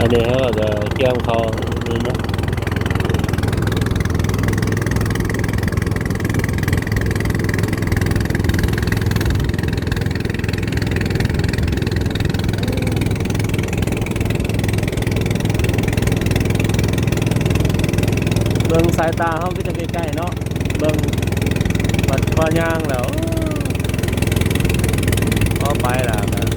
นนี้เขาก็จะเกี่ยมเขานี่นะเบิ่งสายตาเขาก็จะใกล้ๆเนาะเบิ่งวัดพอย่างแล้วพอไปแล้วนะ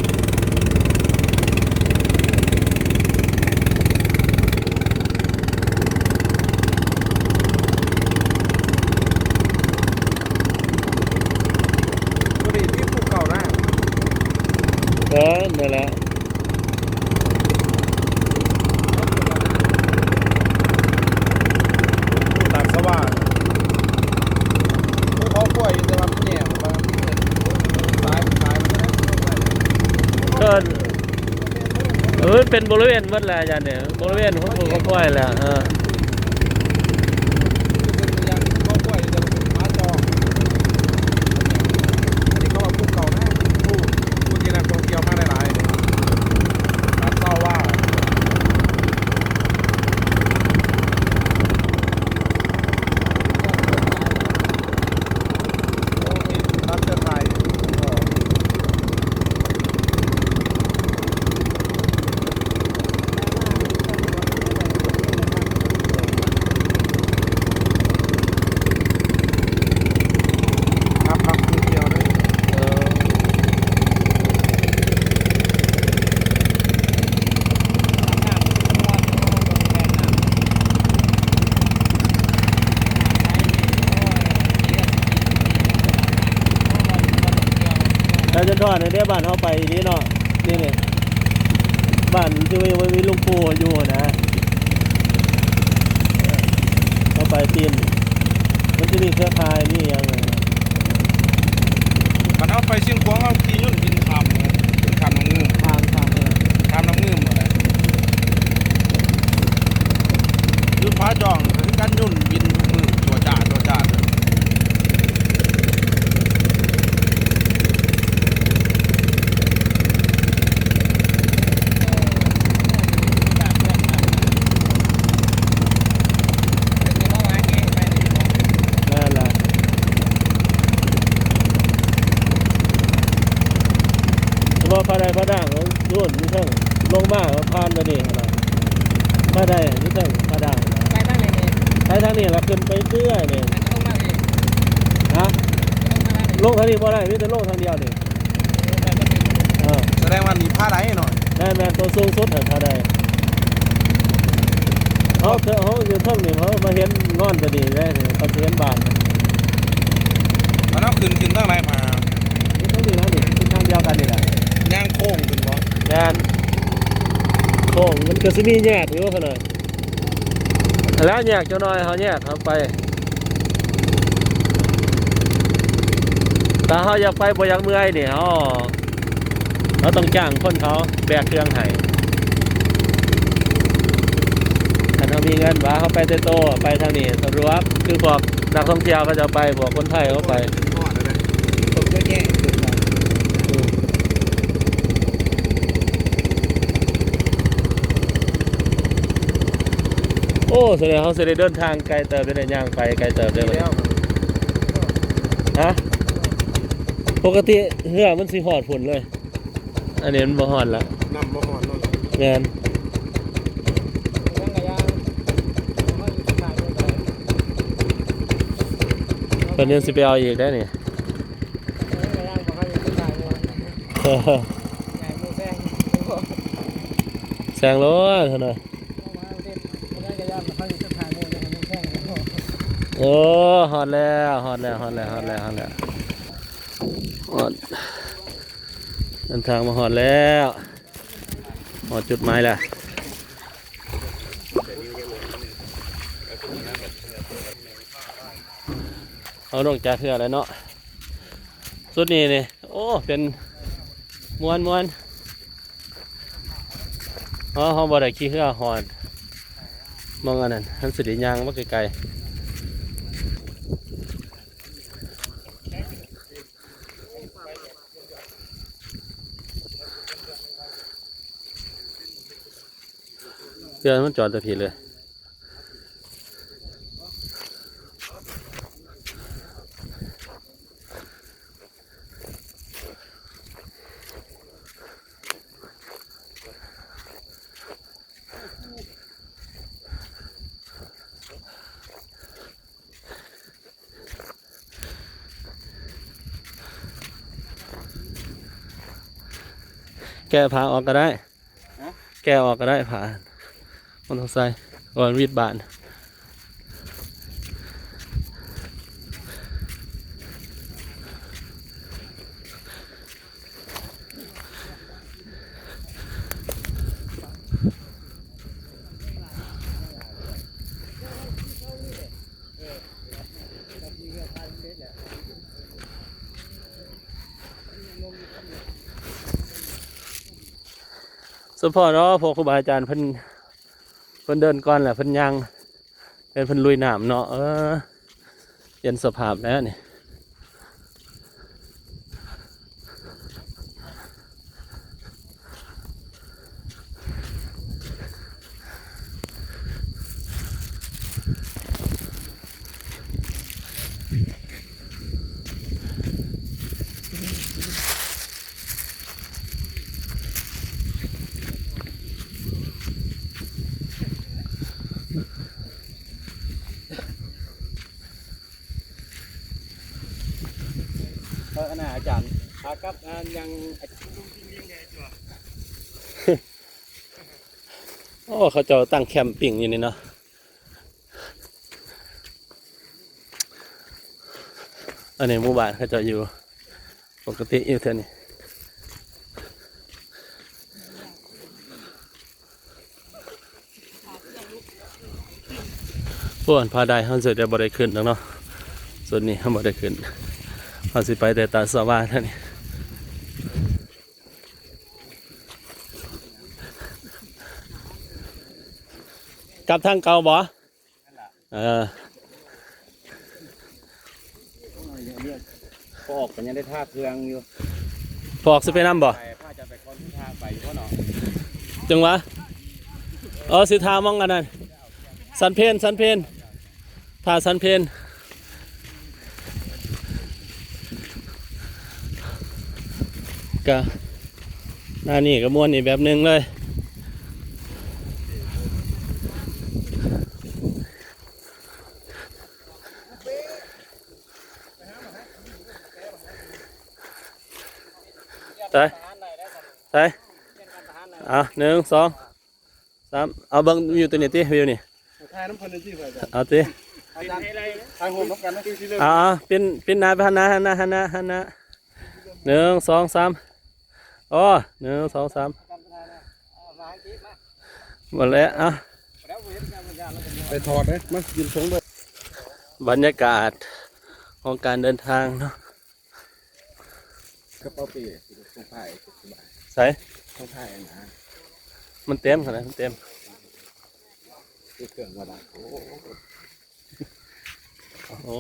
นั่นแหละตากสว่างผู้เขาป่วยแต่ว่ามันแย่มาสายมันก็เป็นบริเวณวัดแหละอาจารย์เนี่ยบริเวณของเขาป่วยแหละเขาป่วยแต่เป็นม้าจองอันนี้เขาว่าผู้เก่านะผู้ที่นักท่องเที่ยวมาหลายๆการเศร้าว่ารับเสื้อไทยแล้วจะทอดในเดี๋ยวบ้านเขาไปนี้เนาะนี่เนี่ยบ้านที่ว่ามีลุงปู่อยู่นะเขาไปตีนมันจะมีเครือข่ายนี่ยังไง มันเอาไปชิ้นของเอาขี่ยุ่นบินคำน้ำเงื่อมคำน้ำเงื่อมอะไรคือฟ้าจองคือการยุ่นบินทุกมือตัวจ่าว่าพระใดพระด่างรุ่นนี่เท่งลงมาพานตัวนี้อะไรพระใดนี่เท่งพระด่างไปทางไหนเนี่ยไปทางนี้เราขึ้นไปเรื่อยเนี่ยลงมาเลยฮะลงทางนี้พอได้ไม่แต่ลงทางเดียวนี่แสดงว่ามีผ้าไรหน่อยแม่ตัวสูงสุดเห็นพระใดเขาอยู่เท่งนี่เขามาเห็นงอนตัวนี้ได้เนี่ยเขาเห็นบานมันเอาขึ้นตั้งไหนมาทางนี้นะนี่ทางเดียวกันนี่แหละย่างโค้งขึ้นบ่งานโค้งมันก็จะมีแยกอยู่ขนาดแล้วแยกเจ้าน้อยเขาแยกเขาไปแต่เขาอยากไปบ่อยากเมื่อยเนี่ยเขาต้องจ้างคนเขาแบกเครื่องไห้ถ้าเขามีเงินว่าเขาไปโตไปทางนี้สะดวกคือบอกนักท่องเที่ยวเขาจะไปบอกคนไทยเขาไปโอ้แสดงเขาจะได้เดินทางไกลเติบได้ย่างไปไกลเติบได้เลยฮะปกติเรือมันสีหอดฝุ่นเลยอันนี้มันบ่หอดแล้วนำบ่หอดเงินคนนี้สิไปเอาอีกได้นี่แซงรถเท่านั้นโอ้ฮอดแล้วฮอดเดินทางมาฮอดแล้วฮอดจุดหมายแล้วเอาลงจากเรือแล้วเนาะสุดนี้นี่โอ้เป็นมวนเขาบ่ได้ขี่เรือฮอดมองอันนั้นมันสิได้ย่างมาไกล เรือมันจอดแต่ผิดเลยแกะผาออกก็ได้แกะออกก็ได้ผามันต้องใส่ก่อนวีดบานสมพอเนาะพวกครูบาอาจารย์เพิ่นเดินก่อนแหละเพิ่นยังเพิ่นลุยน้ำเนาะเย็นสภาพแล้วนี่น่ะอาจารย์กับยัง โอ้เขาจะตั้งแคมปิ้งอยู่นี่เนาะอันนี้หมู่บ้านเขาจะอยู่ปกติอยู่เท่านี้พวกพาได้เขาจะบ่ได้ขึ้นแล้วเนาะส่วนนี้เขาบ่ได้ขึ้นเขาสิไปแต่ตาสว่างเท่านี้กลับทางเก่าบ่พอออกกันยังได้ท่าเครื่องอยู่ พอกสิไปน้ำบ่ ถ้าจะไปคนที่ท่าไปเพราะเนาะ จังหวะสิทามองกันนั่นสันเพนทาสันเพนกะหน้านี่ก็ม้วนอีกแบบหนึงเลยไป1 2 3เอาเบิ้งวิวตัวนี้ติวิวนี่ ถ่ายน้ำพันธุ์ที่ไป เอาติ อาจารย์ถ่ายโฮมน้ำกันนะที่เริ่ม เป็นหน้าไปหันหน้า1 2 3อ๋อ1 2 3หมดแล้วไปถอดเลยมายืนชงด้วย บรรยากาศของการเดินทางเนาะ กระเป๋าเป้ตรงถ่าย ใส่ ตรงถ่ายนะ มันเต็มขนาดมันเต็ม เกิดมาได้โอ้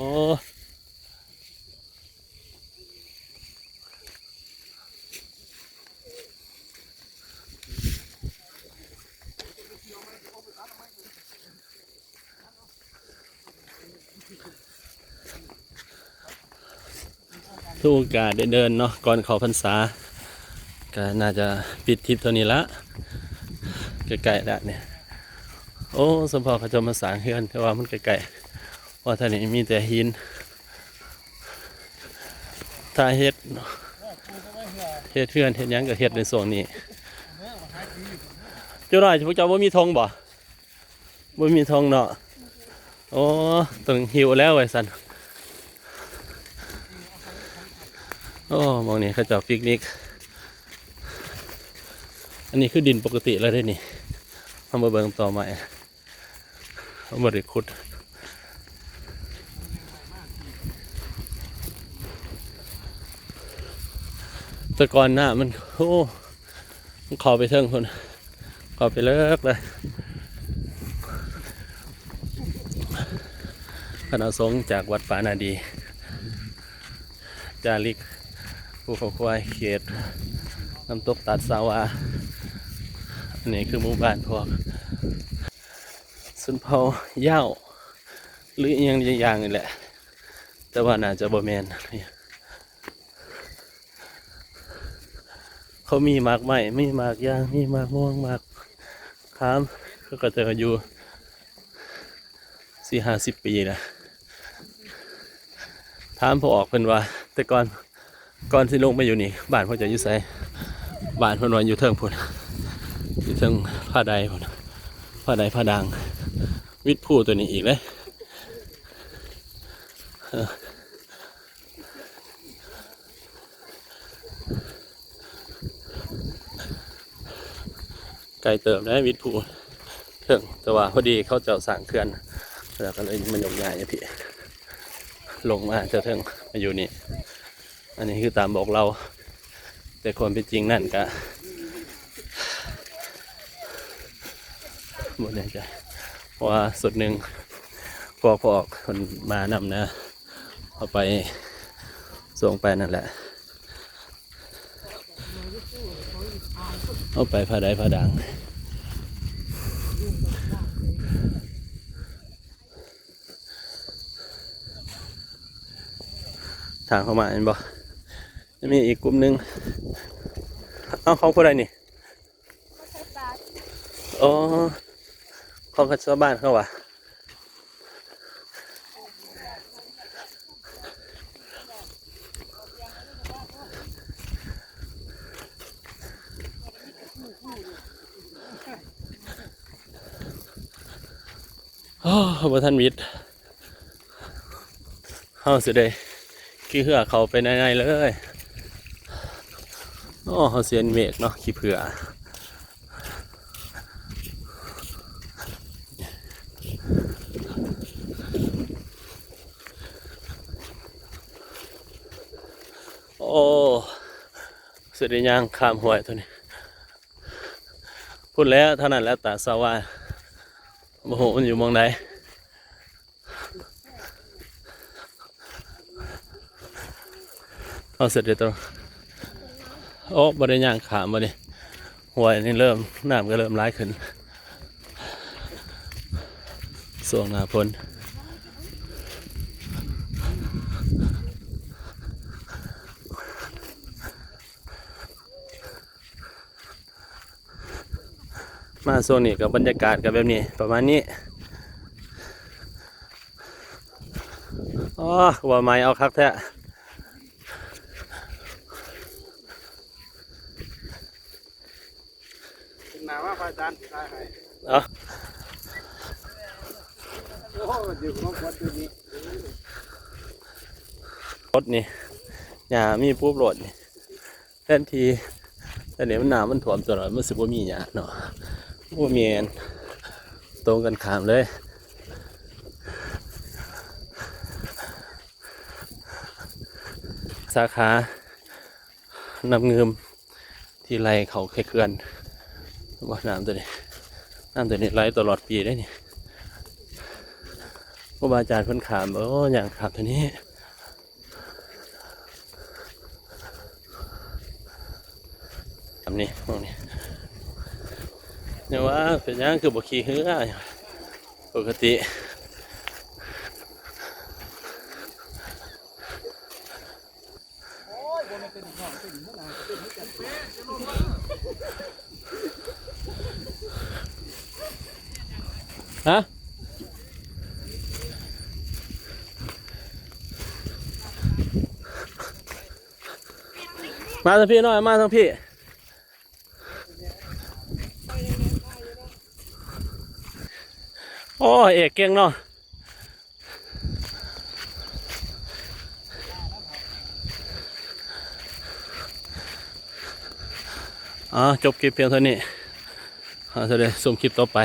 ทุกโอกาสได้เดินเนาะก่อนเข้าพรรษาก็น่าจะปิดทริปเท่านี้ละใกล้ๆแล้วเนี่ยโอ้สมพอเขาจะมาสร้างเฮือนแต่ว่ามันใกล้ๆเพราะท่านี้มีแต่หินถ้าเฮ็ดเฮือนเฮ็ดหยังก็เฮ็ดในส่วนนี้เจ้าหน่อยพวกเจ้าบ่มีธงบ่มีธงเนาะโอ้ต้องหิวแล้วไอ้สันโอ้มองนี่เขาจะปิกนิกอันนี้คือดินปกติแล้วได้นี่เอามาเบิ่งต่อใหม่เอามาได้ขุดแต่ก่อนหน้ามันมันขอไปเทิงคนขอไปเลิกเลยคณะสงฆ์จากวัดป่านาดีจาริกภูเขาควายเขตน้ำตกตัดสาวาอันนี้คือหมู่บ้านพวก ชนเผ่าเหย้าหรืออหยังอย่างนี่แหละแต่ว่าน่าจะบ่แม่นเขามีหมากไม้มีหมากยางมีหมากม่วงหมากขามเขาก็จะอยู่40-50 ปีนะถามพอออกเพิ่นว่าแต่ก่อนที่ลงมาอยู่นี่บ้านเพิ่นจะอยู่ไสบ้านเพิ่นว่าอยู่เทิงพุ่นอยู่เทิงผ้าใดพุ่นผ้าใดผ้าดังวิทย์ผู้ตัวนี้อีกเลยไกลเติมได้วิทย์ผู้เทิงแต่ว่าพอดีเขาจะสั่งเขื่อนแล้วก็เลยมันยกย้ายอย่างพี่ลงมาเทิงมาอยู่นี่อันนี้คือตามบอกเราแต่คนเป็นจริงนั่นก็หมดแน่ใจเพราะว่าสุดหนึ่งพอออกคนมานำนะเอาไปส่งไปนั่นแหละเอาไปผ้าใดผ้าดังทางเข้ามาเห็นบ่จะมีอีกกลุ่มหนึ่งเอาของผู้ใดนี่อ๋อของชาวบ้านเขาว่ะโอ้บ่ทันวิทย์เฮาสิได้ขี้เหือเขาไปในๆเลยโอ้เฮาเสียนเมฆเนาะขี้เผือโอ้สุดยางข้ามห้วยตัวนี้พูดแล้วเท่านั้นแล้วตาสว่างโมโหมันอยู่มองใดเอาเสร็จเลยตัวโอ้บริยางขามมาดิห้วยนี่เริ่มน้ำก็เริ่มร้ายขึ้นส่วงหน้าฝนมาโซนนี้กับบรรยากาศกับแบบนี้ประมาณนี้อ๋อว่าไม้เอาคักแท้หนาว่าพระอาจารย์ได้ให้ เอา โอ้เดี๋ยวผมขอตัวนี้ รถนี่หญ้ามีปุ๊บรถนี่แทนทีแต่เนี่ยมันหนามันถ่วมตลอดมันสึกว่ามีหญ้าเนาะว่ามีอันตรงกันข้ามเลยสาขานำเงิมที่ไรเขาแค่เขื่อนว่าน้ำตัวนี้ไหลตลอดปีได้นี่ครูบาอาจารย์เพิ่นขามโอ้อย่างขามตัวนี้ทำนี่ตรงนี้เนี่ยว่าเป็นยังคือบ่ขี้เหือปกติฮะมาทางพี่หน่อยมาทางพี่โอ้เอกเก่งเนาะจบคลิปเพียงเท่านี้จะได้ส่งคลิปต่อไป